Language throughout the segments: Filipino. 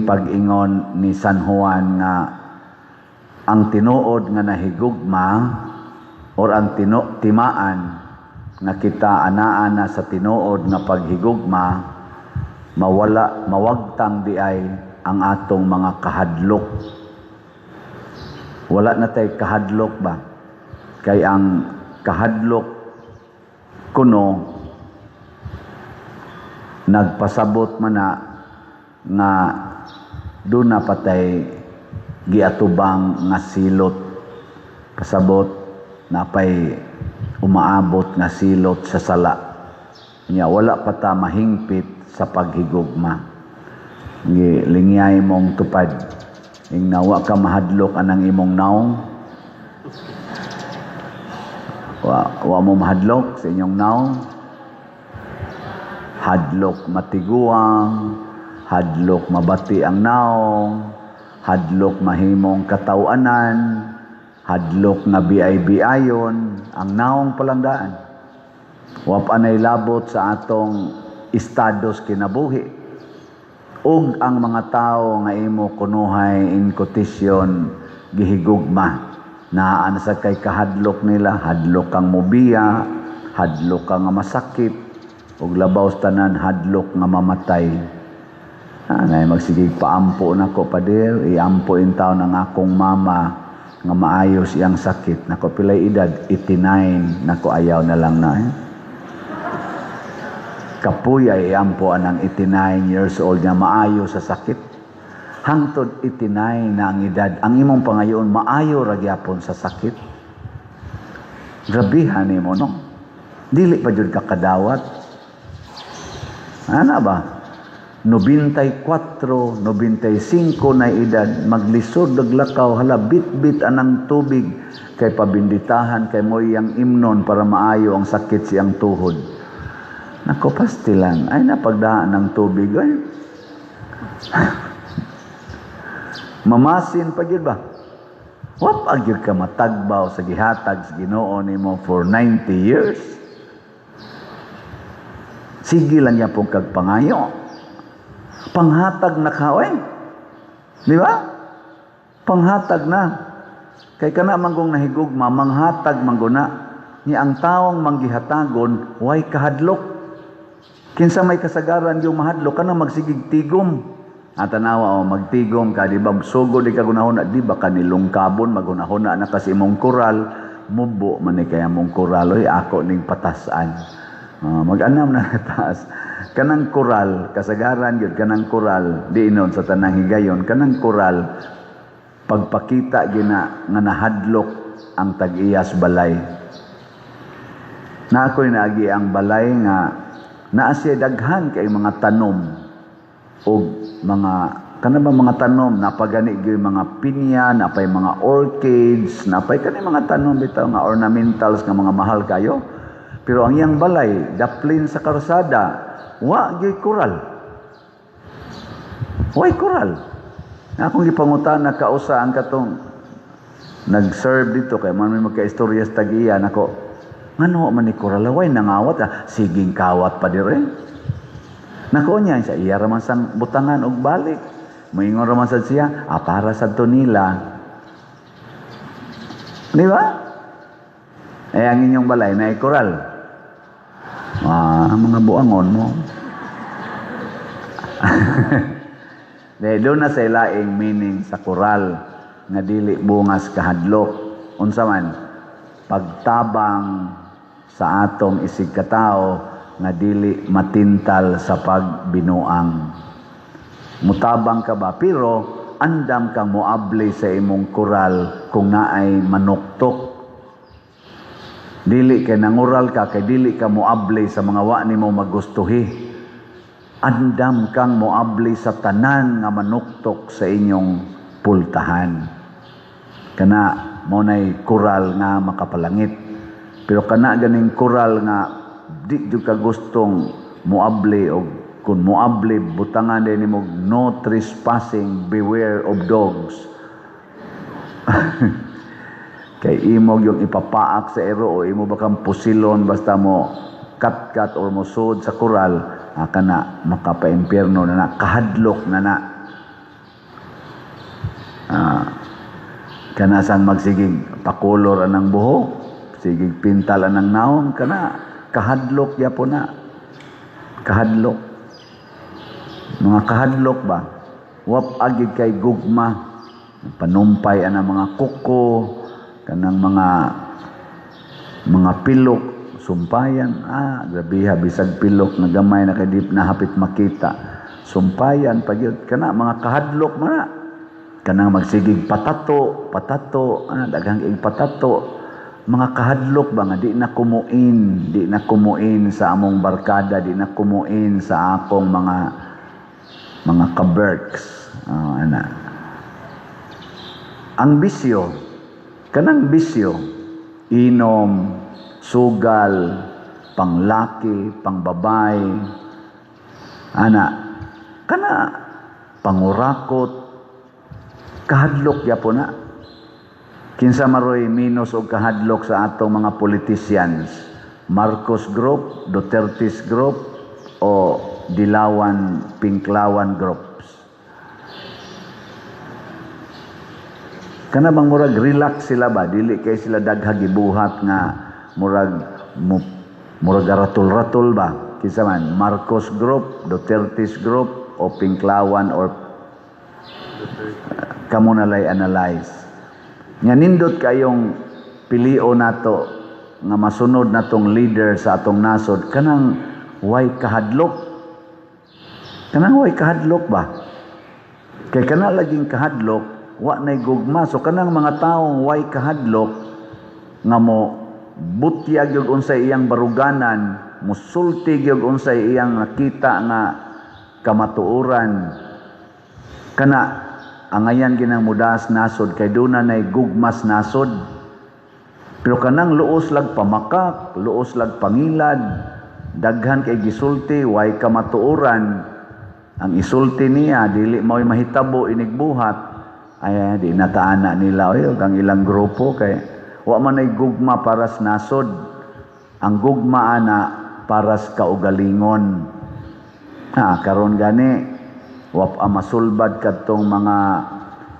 pag-ingon ni San Juan nga ang tinuod nga nahigugma or ang timaan nga kita anaan na sa tinuod nga paghigugma mawagtang di ay ang atong mga kahadlok. Wala na tay kahadlok ba? Kay ang kahadlok kuno nagpasabot man na nga doon na patay giatubang nga silot. Pasabot na pay umaabot nga silot sa sala. Nya wala pa ta mahingpit sa paghigugma. Lingyay mong tupad. Ing nawa ka mahadlok anang imong naong. Wa mo mahadlok sa inyong naong. Hadlok matiguang, hadlok mabati ang naong, hadlok mahimong katawanan, hadlok nga biay-biayon, ang naong palandaan. Wa pa nay labot sa atong estados kinabuhi. Ug ang mga tao nga imo kunuhay in quotation gihigugma. Naan sa kay kahadlok nila, hadlok kang mobiya, hadlok kang nga masakit, ug labaw tanan hadlok nga mamatay. Anay magsigig paampo nako pader, iampo in taon ang akong mama nga maayos iyang sakit. Nako pilay edad 89, nako ayaw na lang na. Kapuya iampo anang 89 years old nga maayo sa sakit. Hangtod 89 na ang edad, ang imong pangayoon maayo ra gyapon sa sakit. Grabihan nimo no. Dili pa jud ka kadawat. Ana ba? 94, 95 na edad, maglisod naglakaw, hala bit-bit anang tubig kay pabinditahan kay mo iyang imnon para maayo ang sakit siyang tuhod. Nako pastilan, ay napagdaan ng tubig ay. Mamasin pa gyud ba? Wa pa gyud ka matagbaw sa gihatag sa Ginoo nimo for 90 years. Sige lang niya pong kagpangayo. Panghatag na kaway. Di ba? Panghatag na. Kay kana manggong nahigugma, manghatag mangguna. Ni ang taong manggihatagon, way kahadlok. Kinsa may kasagaran yung mahadlok, kana magsigig tigom. At tanawa, magtigom ka, di ba? Sugo di ka gunahon, di ba kanilungkabon, magunahon na kasi mong kural, mubo man ni kaya mong kural, oy, ako ning patasan. Mag-anam na taas. Kanang kural, kasagaran yun, kanang kural, di inon sa tanang higayon, kanang kural, pagpakita gina nga nahadlok ang tag-iyas balay. Na ako'y naagi ang balay nga naasya daghan kay mga tanom o mga, kanang mga tanom, napagani gyud mga pinya, napay mga orchids, napay kanang mga tanom bitaw nga ornamentals nga mga mahal kayo. Pero ang iyang balay, daplin sa karsada, wa gyud kural. Way kural. Akong gipangutan na kausa ang katong nag-serve dito kay man may magka-istorya sa tagiya nako. Ngano man ni kural way nangawat siging kawat pa dire. Nako niya sa iya raman sang butangan og balik. Moingon raman sad siya, para sa to nila. Di ba? Ang inyong balay na kural. Mga buangon mo. Doon na sa ilaing meaning sa kural nga dili bungas kahadlok. Unsa man pagtabang sa atong isig katao nga dili matintal sa pagbinuang. Mutabang ka ba pero andam kang moabli sa imong kural kung naay manuktok. Dili kay nangural ka, kay dili ka moabli sa mga wa nimo magustuhi. Andam kang moabli sa tanan nga manuktok sa inyong pultahan. Kana mo nay kural nga makapalangit. Pero kana ganing kural nga di jud ka gustong moabli o kun moabli butangan din nimo no trespassing, beware of dogs. Kay imo yung ipapaak sa ero o imo bakang pusilon basta mo kat-kat or mo sud sa kural, kana makapa-impyerno na kahadlok na. Kanasang magsigig pakulor anang buhok, sigig pintal anang naong, kana kahadlok yapon na. Kahadlok. Mga kahadlok ba? Wap agid kay gugma. Panumpay anang mga kuko, kanang mga pilok, sumpayan. Grabiha, bisag pilok na gamay na kay dip na hapit makita. Sumpayan, pagyod. Kana mga kahadlok mana. Kanang magsigig patato, daghang ing patato. Mga kahadlok ba nga di na kumuin sa among barkada, di na kumuin sa akong mga kaberks. Ang bisyo, kanang bisyo, inom, sugal, panglaki, pangbabay, kana pangurakot, kahadlok yapon na. Kinsa maroy minus og kahadlok sa atong mga politicians? Marcos Group, Duterte's Group, o Dilawan, Pinklawan Groups? Kana bang murag relax sila ba? Dili kay sila daghag gibuhat nga murag ratul-ratul ba? Kinsa man? Marcos Group, Duterte's Group, o Pinklawan, or kamo nalay analyze. Nga nindot kayong pilio nato nga masunod natong leader sa atong nasod, kanang way kahadlok. Kanang way kahadlok ba? Kay kana laging kahadlok, wa nay gugma. So kanang mga taong way kahadlok nga mo butyag yung unsay iyang baruganan, musultig yung unsay iyang nakita nga kamatuoran, kana angayan ginang mudas nasod kay duna nay gugmas nasod. Pero kanang luos lag pamakak, luos lag pangilad, daghan kay gisulti, way kamatuoran, ang isulti niya dili mao'y mahitabo inigbuhat, ay di nataana nila ang ilang grupo kay wa man ay gugma para sa nasod. Ang gugma ana para sa kaugalingon. Karon gani wap masulbad kadtong mga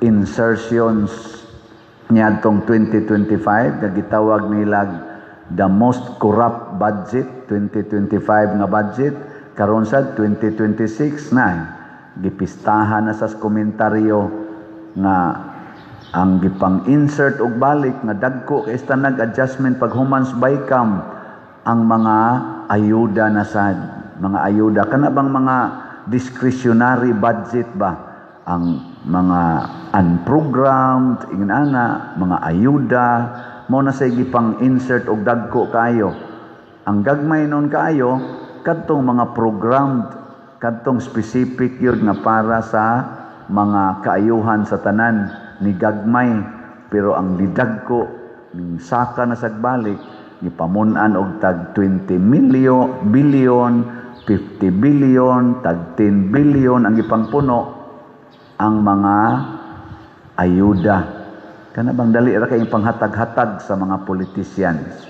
insertions niadtong 2025 nga gitawag nila the most corrupt budget 2025 nga budget. Karon sad 2026 na gipistahan na sa komentaryo nga ang gipang insert og balik nga dagko kay nag adjustment paghumans bycam ang mga ayuda na sad, mga ayuda kana bang mga discretionary budget ba, ang mga unprogrammed ingana mga ayuda mo na say gipang insert og dagko kayo. Ang gagmay nun kayo kadtong mga programmed, kadtong specific yun nga para sa mga kaayuhan sa tanan ni gagmay. Pero ang didagko ning saka na sagbalik gipamun-an og tag 20 billion 50 billion, tag 10 billion ang ipangpuno ang mga ayuda. Kana bang dali ra kay panghatag-hatag sa mga politicians.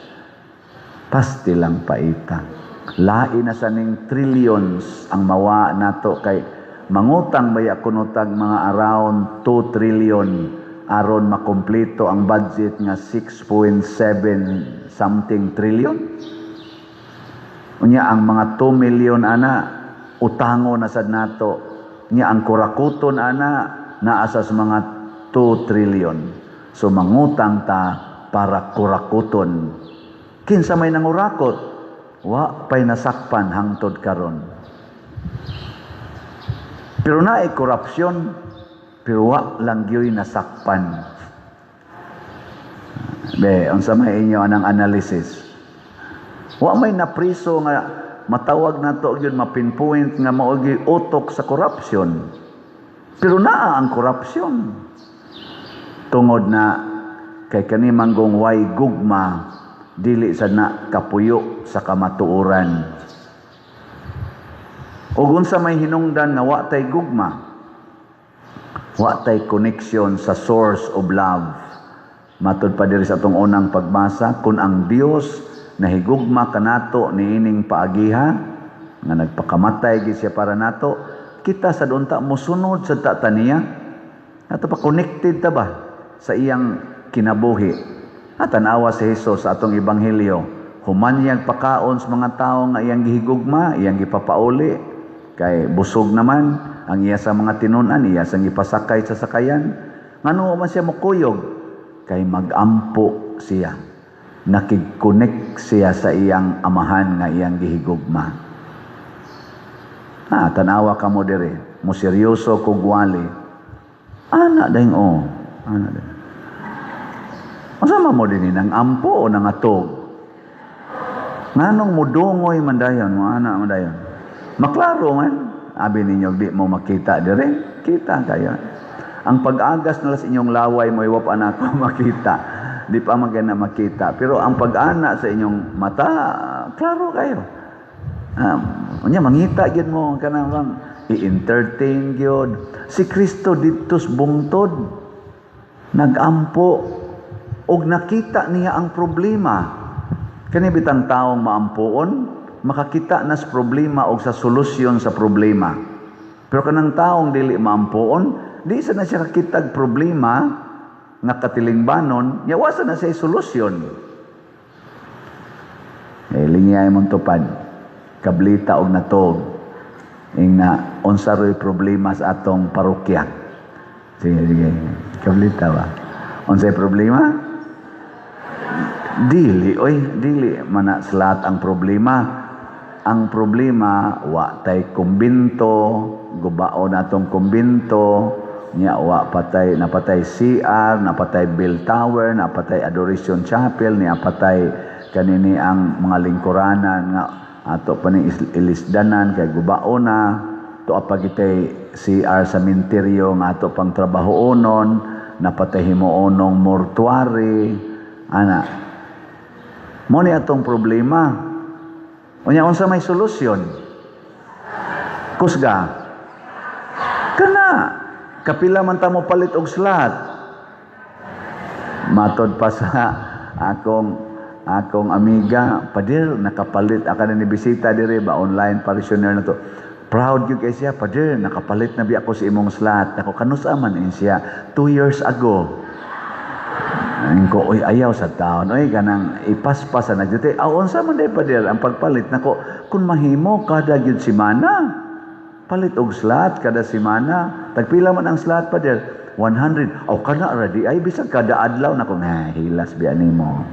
Pasti lang paita. Lain na sa ning trillions ang mawa nato kay mangutang baya kunutag mga around 2 trillion aron makumpleto ang budget nga 6.7 something trillion. Unya ang mga 2 million ana utango na sad nato. Unya ang kurakuton ana naa sa mga 2 trillion. So mangutang ta para kurakuton. Kinsa may nangurakot? Wa pay nasakpan hangtod karon. Pero naay korupsyon, pero wa lang gyoy nasakpan. Unsa may inyo anang analysis? Wa may napriso nga matawag nato gyud mapinpoint nga mao gyud utok sa korupsyon. Pero naa ang korupsyon. Tungod na kay kani manggong way gugma dili sad na kapuyo sa kamatuoran. Ug unsa may hinungdan nga wa tay gugma, wa tay connection sa source of love. Matud pa diri sa atong unang pagbasa, kun ang Dios nahigugma kanato niining paagiha nga nagpakamatay gid siya para nato, kita sad unta mosunod sa tataniya. Ato pa connected ta ba sa iyang kinabuhi. At tanawa si Jesus sa atong ebanghelyo, humanyag pakaon sa mga tao nga iyang gihigugma, iyang gipapauli, kay busog naman ang iya sa mga tinunan, iya sang ipasakay sa sakayan. Ngano man siya mukuyog, kay magampo siya. Nakig-connect siya sa iyang amahan nga iyang gihigugma. Tanawa ka mo dire, mo seryoso kog wali. Ana dayong ana dayong. Masama mo din nang ampo o nang atog. Nganong mudungoy man dayon, mo ana man dayon. Maklaro man, abi ninyo di mo makita dire, kita kayo. Ang pag-agas na sa inyong laway mo iwa pa na ako makita. Di pa magana makita. Pero ang pag-ana sa inyong mata, klaro kayo. Mangita gyud mo kanang i-entertain gyud. Si Kristo didtos bungtod nagampo og nakita niya ang problema. Kani bitang taong maampuon, makakita na sa problema o sa solusyon sa problema. Pero kanang taong dili maampuon, di sa na siya kakitag problema nga katilingbanon, yawasan na siya solusyon. Lingiyay mong tupad, kablita og natog, na unsa roy problema sa atong parokya. Sige, kablita ba? Unsay problema? Dili mana salat ang problema. Ang problema wa tay kumbinto, gubaon atong kumbinto, nya wa patay napatay CR, napatay bell tower, napatay adoration chapel, nya patay kanini ang mga lingkuranan nga ato pa ni ilisdanan kay gubaon na to apagitay CR sa minteryo nga ato pang trabahoonon, napatay himuonong mortuary ana. Mo ni atong problema. Unya unsa may solusyon? Kusga. Kana kapila man ta mo palit og slot. Matod pa sa akong amiga, padir nakapalit aka ni bisita dire ba online parishioner na to. Proud gyud kay siya, padir nakapalit na bi ako sa imong slot. Ako kanusa man siya 2 years ago. Ko oy ayaw sa taon oy kanang ipaspas na jute unsa man day padir ang pagpalit nako kun mahimo kada gyud semana palit og slot kada semana tagpila man ang slot padir 100 kana ready ay bisag kada adlaw nako hilas bi animo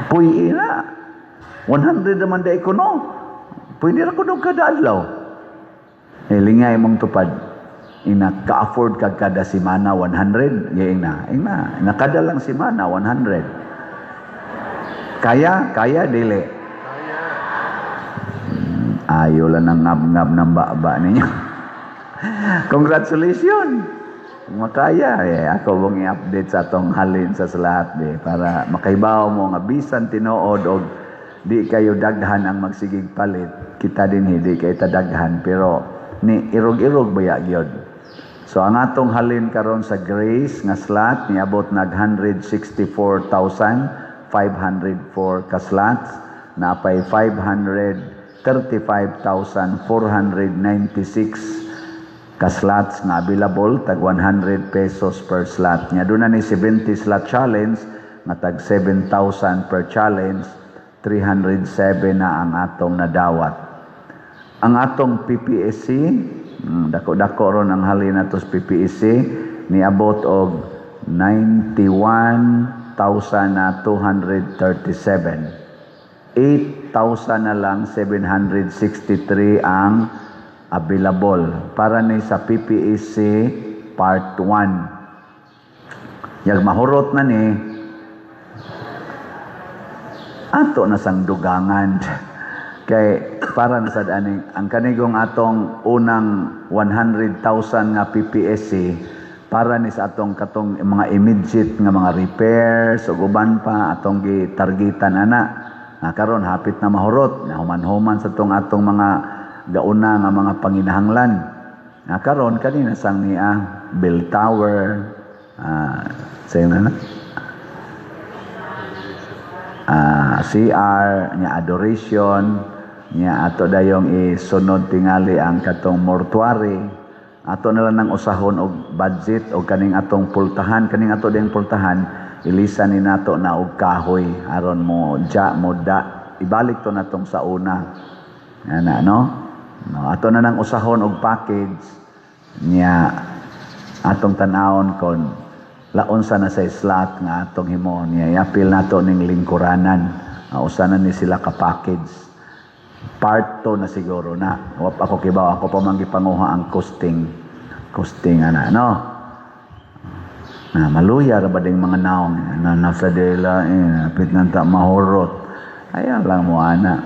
puy ina 100 naman day ko no pwede ra ko dog kada adlaw lingay mong tupad ina ka-afford kag kada semana 100 ina nakada lang semana 100 kaya dili ayo lang ng ngab-ngab ng baba ninyo congratulations makaya ako mong i-update sa atong halin sa lahat para makaibaw mo nga bisan tinuod og di kayo daghan ang magsigig palit kita din hindi kay tadaghan pero ni irog-irog baya gyud. So ang atong halin karon sa Grace nga slot niabot nag 164,504 ka slots, napay 535,496 ka slots nga available tag 100 pesos per slot. Nya doon na ni 70 slot challenge nga tag 7,000 per challenge, 307 na ang atong nadawat. Ang atong PPSC dako-dako ron ang halin nato sa PPSC niabot og 91,237. 8,000 na lang 763 ang available para ni sa PPSC Part 1. Yag mahurot na ni ato na sang dugangan kay para na sad ani ang kanigong atong unang 100,000 nga PPSC para ni sa atong katong mga immediate nga mga repairs ug uban pa atong gitargetan ana karon hapit na mahurot na human-human sa atong mga gauna nga mga panginahanglan karon kanina sang niya bell tower sayo na CR nya adoration nya ato dayong isunod tingali ang katong mortuary ato na lang ng usahon og budget o kaning atong pultahan, kaning ato ding pultahan ilisan ni nato na og kahoy aron mo ibalik to natong sa una ana no ato na nang usahon og package niya atong tan-awon kon laon sa na sa slot nga atong himo niya iapil nato ning lingkuranan usa na ni sila ka package part 2 na siguro na ako kibaw ako pa man gipanguha ang costing ana no na maluya ra ba ding mga naong na nasa dela apit nanta mahurot ayan lang mo ana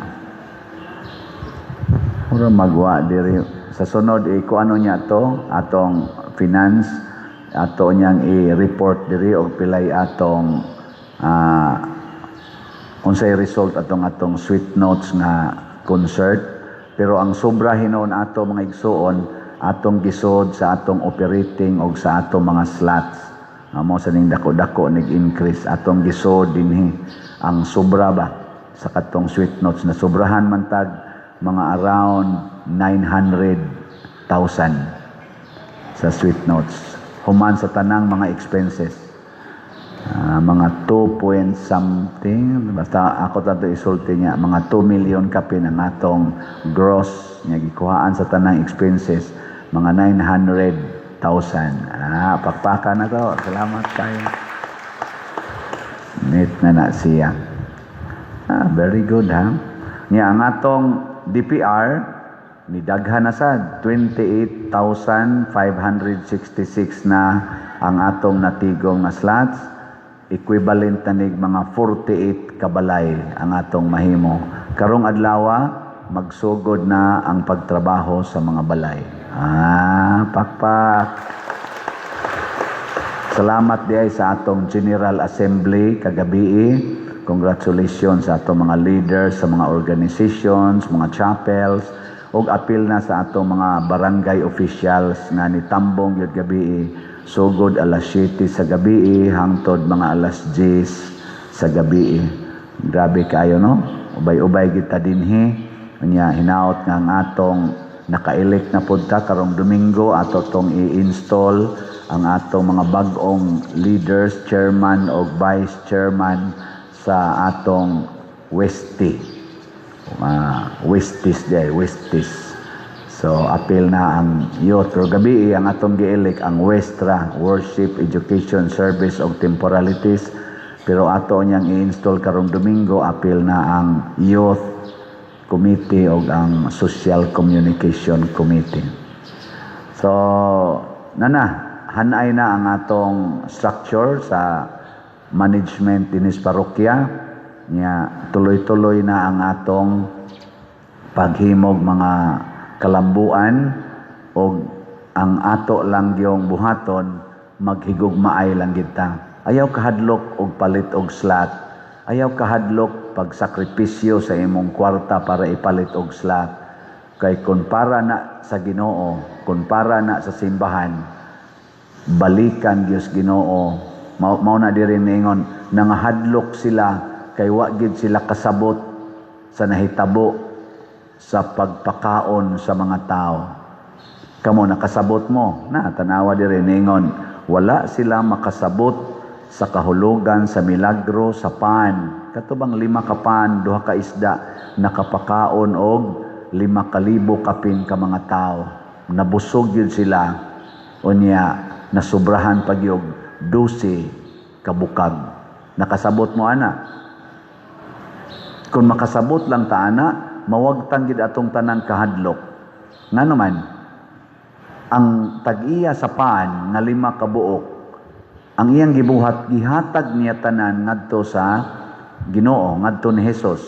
ora magwa diri sa sunod kung ano niya to atong finance ato niyang i-report diri og pilay atong unsay result atong sweet notes nga concert pero ang sobra hinon ato mga igsuon atong gisod sa atong operating og sa atong mga slots mo sa ning dako-dako nig-increase atong gisod dinhi ang sobra ba sa katong sweet notes na sobrahan man tag mga around 900,000 sa sweet notes human sa tanang mga expenses mga 2 point something basta ako tato isulti niya mga 2 million kapin ang atong gross nga gikuhaan sa tanang expenses mga 900,000 pakpaka na to salamat kayo net na siya very good ha niya ang atong DPR ni daghan na sad 28,566 na ang atong natigong na slots equivalent na nig mga 48 kabalay ang atong mahimo karong adlaw magsugod na ang pagtrabaho sa mga balay pakpak salamat diay sa atong General Assembly kagabi congratulations sa atong mga leaders sa mga organizations mga chapels ug apil na sa atong mga barangay officials nga nitambong gyud gabi sugod alas 7 sa gabi hangtod mga alas 10 sa gabi grabe kayo no ubay-ubay kita dinhi nya hinaot nga ang atong naka-elect na pudta karong Domingo ato tong i-install ang atong mga bag-ong leaders chairman o vice chairman sa atong Westis so apil na ang youth pero gabi ang atong gi-elect ang Westra Worship Education Service of Temporalities pero ato niyang i-install karong Domingo apil na ang youth committee o ang social communication committee so hanay na ang atong structure sa management dinis parokya niya tuloy-tuloy na ang atong paghimog mga kalambuan o ang ato lang yung buhaton maghigugmaay lang kita ayaw kahadlok og palit og slot ayaw kahadlok pagsakripisyo sa imong kwarta para ipalit og slot kay kun para na sa Ginoo kun para na sa simbahan balikan Dios Ginoo mao na diri ningon nangahadlok sila kay wa gid sila kasabot sa nahitabo sa pagpakaon sa mga tao. Kamo nakasabot mo na tanawa diri ningon wala sila makasabot sa kahulugan sa milagro sa pan katubang 5 ka pan 2 ka isda nakapakaon og 5,000 kapin ka mga tao nabusog yun sila unya nasubrahan pag yung 12 kabukag nakasabot mo ana kung makasabot lang ta ana mawagtang gid atong tanan kahadlok nga naman ang tag-iya sa paan nga 5 ka buok ang iyang gihatag niya tanan ngadto sa Ginoo ngadto ni Hesus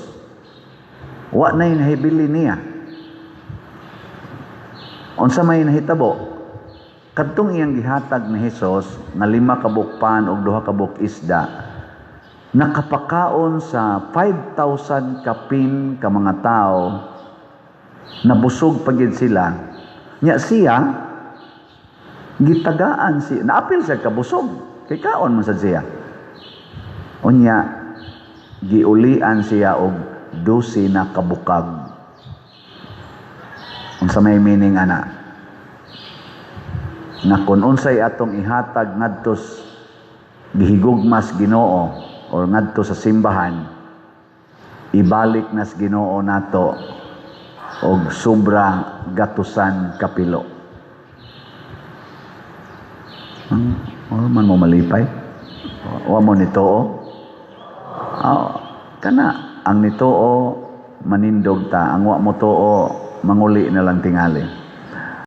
wa na inahibili niya unsa may nahitabo kadtong iyang gihatag ni Hesus nga 5 ka buok paan ug 2 ka buok isda nakapakaon sa 5,000 kapin ka mga tao nabusog pagid sila nya siya gitagaan siya naapil siya kabusog kay kaon man sad siya unya giulian siya og 12 na kabukag unsa may meaning ana na kung unsay atong ihatag ngadto gihigugmas Ginoo or ngadto sa simbahan, ibalik nas Ginoo nato og sobra gatusan kapilo. Or man mo malipay? Wa mo nitoo? Kana ang nitoo manindog ta, ang wa mo too manguli na lang tingali.